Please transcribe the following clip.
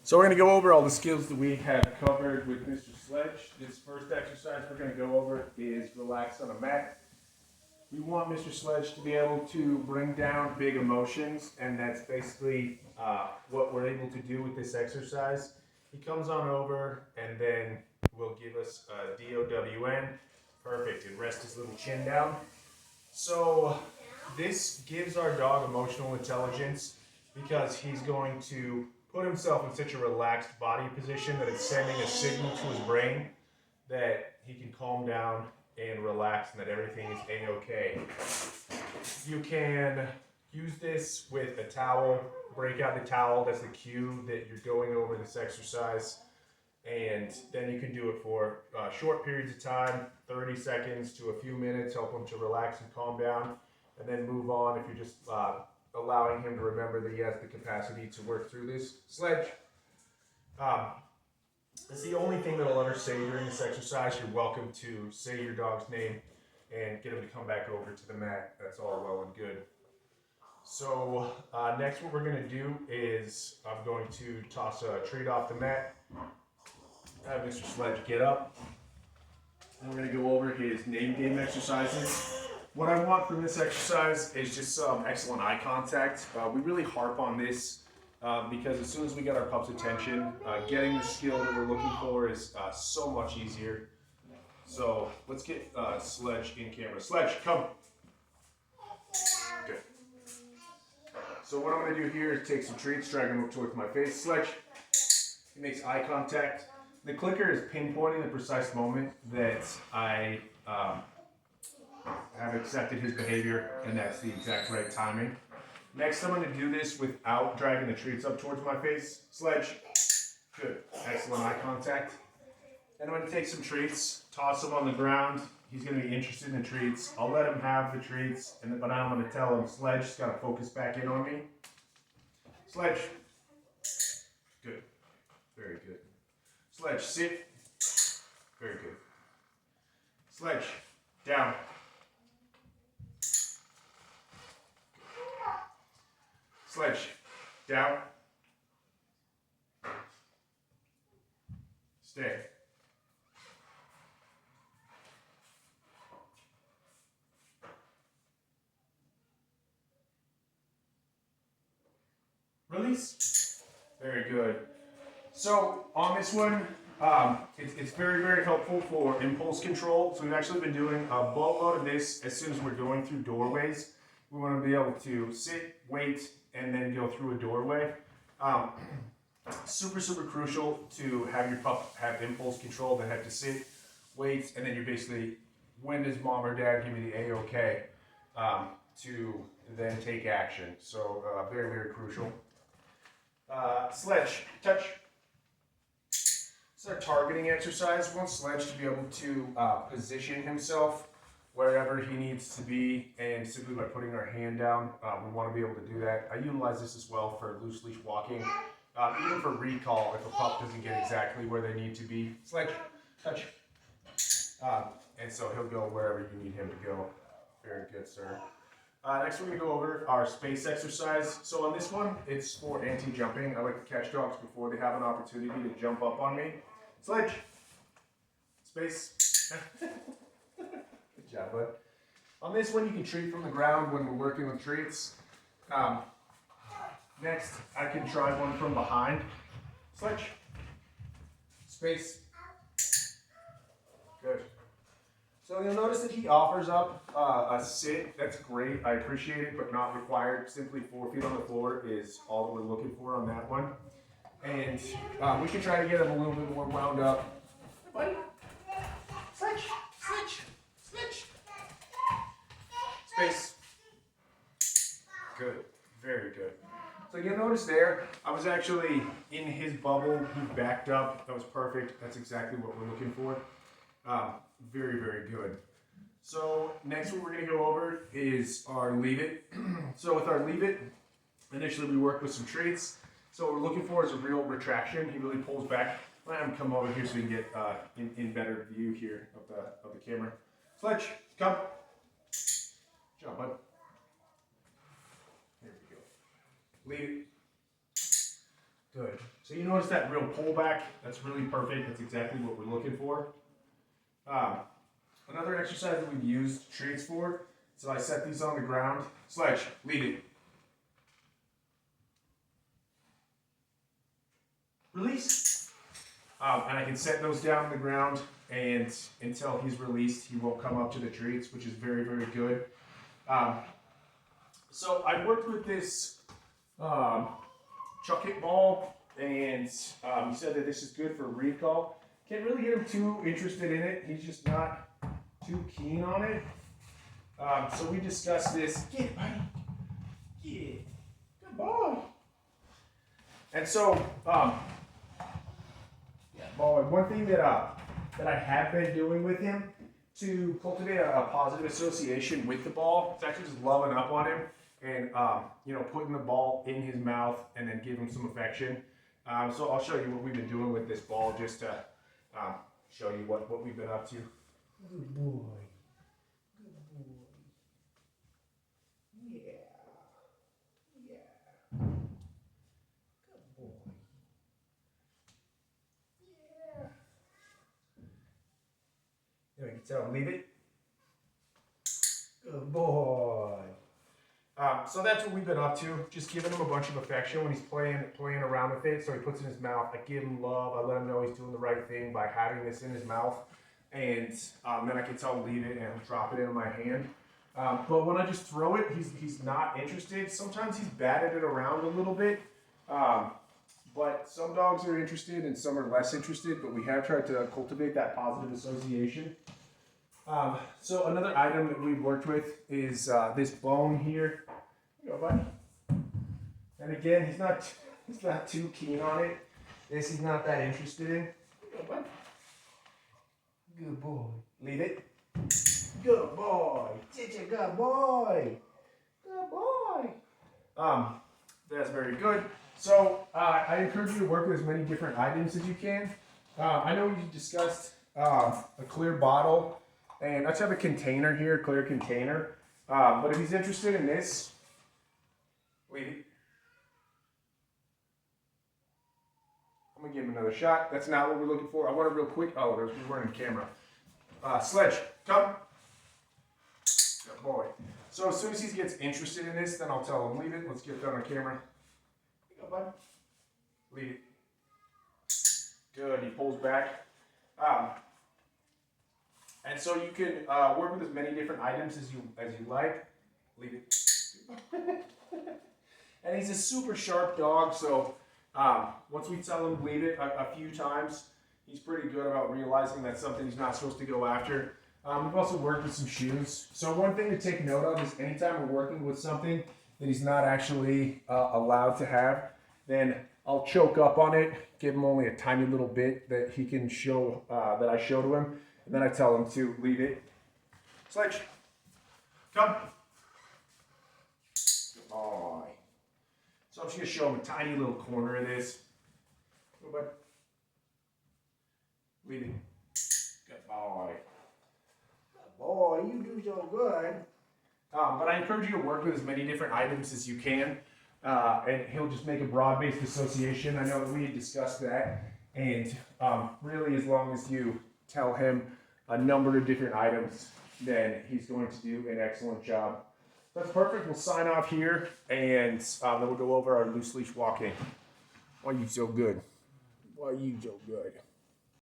So we're going to go over all the skills that we have covered with Mr. Sledge. This first exercise we're going to go over is relax on a mat. We want Mr. Sledge to be able to bring down big emotions, and that's basically what we're able to do with this exercise. He comes on over and then will give us a DOWN. Perfect, and rest his little chin down. So this gives our dog emotional intelligence because he's going to put himself in such a relaxed body position that it's sending a signal to his brain that he can calm down and relax and that everything is a-okay. You can use this with a towel, break out the towel, that's the cue that you're going over this exercise, and then you can do it for short periods of time, 30 seconds to a few minutes, help him to relax and calm down, and then move on if you're just allowing him to remember that he has the capacity to work through this. Sledge. It's the only thing that I'll ever say during this exercise. You're welcome to say your dog's name and get him to come back over to the mat. That's all well and good. So next what we're going to do is I'm going to toss a treat off the mat. Have Mr. Sledge get up. And we're going to go over his name game exercises. What I want from this exercise is just some excellent eye contact. We really harp on this because as soon as we get our pup's attention, getting the skill that we're looking for is so much easier. So let's get Sledge in camera. Sledge, come. Good. So what I'm going to do here is take some treats, drag them up towards my face. Sledge, he makes eye contact. The clicker is pinpointing the precise moment that I have accepted his behavior, and that's the exact right timing. Next, I'm going to do this without dragging the treats up towards my face. Sledge, good, excellent eye contact. And I'm going to take some treats, toss them on the ground. He's going to be interested in the treats. I'll let him have the treats, but now I'm going to tell him, Sledge, just got to focus back in on me. Sledge, good, very good. Sledge, sit, very good. Sledge, down. Sledge, down. Stay. Release. Very good. So on this one, it's very, very helpful for impulse control. So we've actually been doing a boatload of this as soon as we're going through doorways. We want to be able to sit, wait, and then go through a doorway. Super, super crucial to have your pup have impulse control. They have to sit, wait, and then you're basically, when does mom or dad give me the A-OK, to then take action. So very, very crucial. Sledge, touch. It's our targeting exercise. We want Sledge to be able to position himself wherever he needs to be, and simply by putting our hand down, we want to be able to do that. I utilize this as well for loose leash walking, even for recall if a pup doesn't get exactly where they need to be. Sledge, touch. And so he'll go wherever you need him to go. Very good, sir. Next we're going to go over our space exercise. So on this one, it's for anti-jumping. I like to catch dogs before they have an opportunity to jump up on me. Sledge, space. Good job, bud. On this one, you can treat from the ground when we're working with treats. Next, I can try one from behind. Sledge, space. Good. So you'll notice that he offers up a sit. That's great. I appreciate it, but not required. Simply 4 feet on the floor is all that we're looking for on that one. And we can try to get him a little bit more wound up. Buddy, Sledge, Sledge, Sledge. Space. Good. Very good. So you'll notice there, I was actually in his bubble. He backed up. That was perfect. That's exactly what we're looking for. Very, very good. So next what we're going to go over is our leave it. So with our leave it, initially we work with some treats. So what we're looking for is a real retraction. He really pulls back. Let him come over here so we can get in better view here of the camera. Sledge, come. Good job, bud. There we go. Leave it. Good. So you notice that real pullback? That's really perfect. That's exactly what we're looking for. Another exercise that we've used treats for, so I set these on the ground. Sledge, lead it. Release. And I can set those down on the ground, and until he's released, he won't come up to the treats, which is very, very good. So I worked with this chuck it ball, and he said that this is good for recall. Can't really get him too interested in it. He's just not too keen on it. So we discussed this. Get it, buddy. Get it. Good boy. And so, one thing that I have been doing with him to cultivate a positive association with the ball, is actually just loving up on him and putting the ball in his mouth and then give him some affection. So I'll show you what we've been doing with this ball just to show you what we've been up to. Good boy. Good boy. Yeah. Yeah. Good boy. Yeah. There, you can tell him, leave it. Good boy. So that's what we've been up to, just giving him a bunch of affection when he's playing around with it. So he puts it in his mouth. I give him love. I let him know he's doing the right thing by having this in his mouth. And then I can tell him leave it and he'll drop it into my hand. But when I just throw it, he's not interested. Sometimes he's batted it around a little bit. But some dogs are interested and some are less interested. But we have tried to cultivate that positive association. So another item that we've worked with is this bone here. Here you go, buddy. And again, he's not too keen on it. This he's not that interested in. Here you go, buddy. Good boy. Leave it. Good boy. Such a good boy. Good boy. That's very good. So I encourage you to work with as many different items as you can. I know we discussed a clear bottle. And I just have a container here, a clear container. But if he's interested in this, leave it. I'm gonna give him another shot. That's not what we're looking for. I want it real quick. Oh, we weren't in camera. Sledge, come. Good boy. So as soon as he gets interested in this, then I'll tell him, leave it. Let's get that on camera. Here you go, bud. Leave it. Good, he pulls back. And so you can work with as many different items as you like. Leave it. And he's a super sharp dog, so once we tell him leave it a few times, he's pretty good about realizing that's something he's not supposed to go after. We've also worked with some shoes. So one thing to take note of is anytime we're working with something that he's not actually allowed to have, then I'll choke up on it, give him only a tiny little bit that he can show, that I show to him. And then I tell him to leave it. Sledge, come. Good boy. So I'm just going to show him a tiny little corner of this. Go, bud. Leave it. Good boy. Good boy, you do so good. But I encourage you to work with as many different items as you can. And he'll just make a broad-based association. I know that we had discussed that. And really, as long as you tell him a number of different items, then he's going to do an excellent job. That's perfect. We'll sign off here, and then we'll go over our loose leash walking. Why are you so good? Why are you so good?